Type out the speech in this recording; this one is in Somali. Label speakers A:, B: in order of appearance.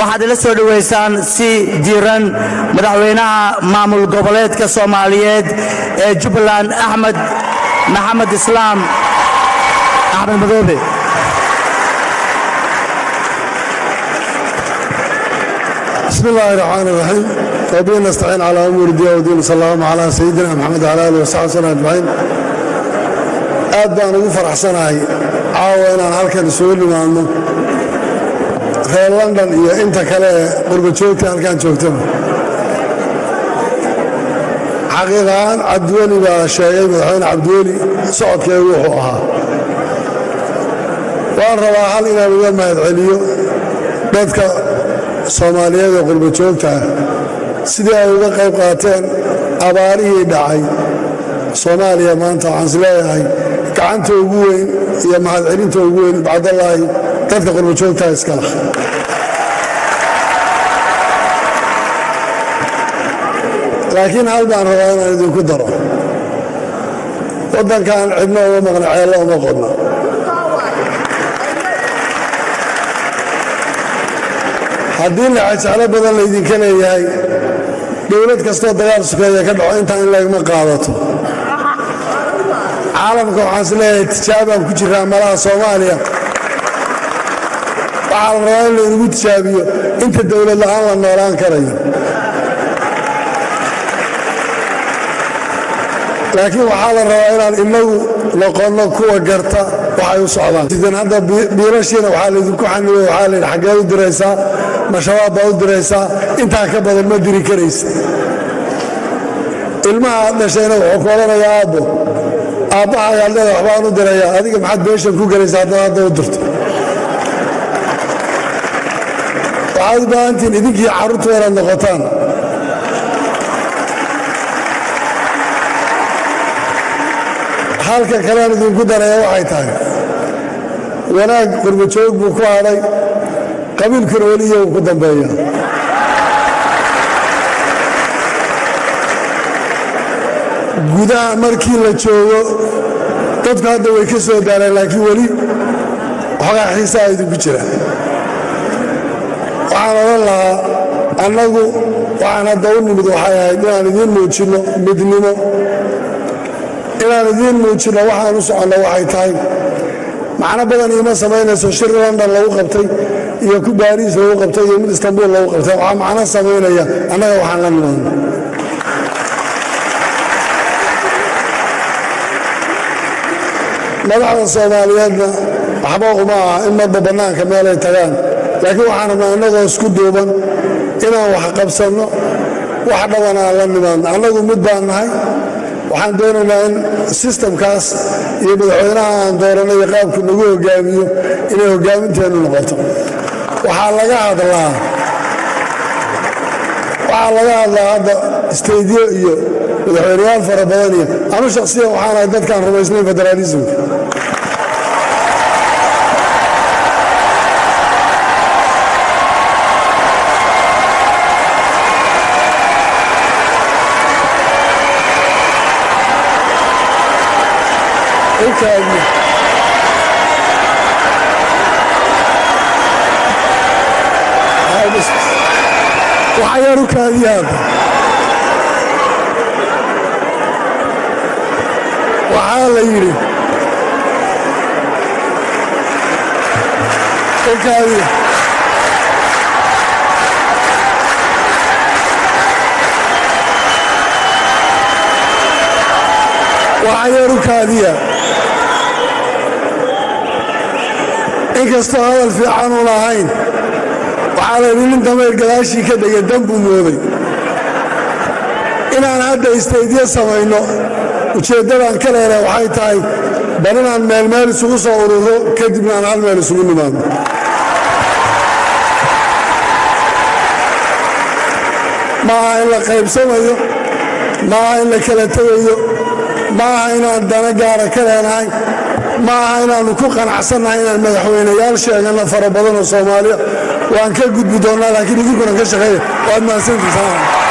A: waxaad ila soo dhaweysaan si diiran madaxweynaha maamul goboleedka Soomaaliyeed ee Jubbaland Axmed Maxamed Islaam Axmed Madoobe.
B: بسم الله الرحمن الرحيم. وبه نستعين على امور الدين والدين صلى الله على سيدنا محمد وعلى اله وصحبه وسلم اجمعين. aad baan ugu faraxsanahay caawa inaan halkan isugu nimaadno reer London iyo inta kale qurbo joogta halkan joogta. xaqiiqatan Cabdiweli baa sheegay madaxweyne Cabdiweli socodkeedu wuxuu ahaa. waan rabaa hal inaan uga mahadceliyo dadka Soomaaliyeed ee qurbo joogta sidii ay uga qayb qaateen abaarihii dhacay Soomaaliya maanta waxaan isleeyahay gacanta ugu weyn iyo mahadcelinta ugu weyn bacdallaahi dadka qurbo joogta iska leh. laakiin hal baan rabaa inaan idinku daro waddankan cidna uma maqna ceello uma qodna. haddii lacajeclo badan laydinka leeyahay dowlad kastoo dagaal sukeeya ka dhaco intaan in lagama qaadato. caalamka waxaan is leeyahay tijaabaan ku jiraa malaha Soomaaliya waxaa la rabaa in laynagu tijaabiyo inta dowlad la'aan la noolaan karayo. laakiin waxaa la rabaa inaan inagu noqonno kuwa garta waxay u socdaan. sidan hadda biilashiina waxaa laydinku xanibay waxaa layidhi xaggee u diraysaa ma shabaab baa u diraysaa intaa ka badan ma diri karaysa. ilmaha aad dhashayna wuxuu ku odhanayaa aabbaha ayaad leedahay waxbaan u dirayaa adiga maxaad beeshan ku gelaysaa haddana hadda u dirto. waxaad u baahantihiin idinkii carruurtu inaad noqotaan. halka kalean idinku daraya waxay tahay wanaag qurbo joog buu ku hadhay qabiilkuna weliya uu ku dambeeya. gudaha markii la joogo dadku hadda way ka soo daareen laakiin weli waxoogaa xiisaa idinku jira. waxaan odhan lahaa annagu waxaan hadda u nimid waxay ahayd inaan idiin muujinno midnimo, inaan idiin muujinno waxaan u soconno waxay tahay macno badan iima samaynayso shir London lagu qabtay iyo ku Baariis lagu qabtay iyo mid Istanbul lagu qabtay. waxaa macno samaynaya annaga waxaan la nimaadno. madaxda Soomaaliyeedna waxba uma aha in marba bannaanka meelay tagaan, laakiin waxaan rabnaa innagoo isku duuban inaan wax qabsanno wax dhaban aan la nimaadno. annagu mid baan nahay. waxaan doonaynaa in sistamkaas iyo madaxweynaha aan dooranay iyo qaabku nagu hogaamiyo inay hogaaminteennu noqoto. waxaa laga hadlaa hadda isteedyo iyo madaxweyneyaal fara badan iyo anu shakhsiyan waxaan ahay dadkaan rumaysnayn federaalismka. waxayaaru kaadiyaada waxaa la yidhi kaadiya waxayaaru kaadiya inkastoo hadal fiican u lahayn waxaa la yidhi nin damayr gadaashii ka dhegay dan buu mooday. inaan hadda isteedyo samayno ujeeddadaan ka leedahay waxay tahay bal inaan meel isugu soo ururo kadibna aan hal meel isugu nimaadno. ma aha in la qaybsamayo, ma aha in la kala tegayo, ma aha inaan dana gaara ka leenahay, ma aha inaannu ku qanacsannahay inaan madaxweyneyaal sheeganno fara badan oo Soomaaliya waan ka gudbi doonnaa laakiin idinkuna ka shaqeeya waad mahadsantihiin.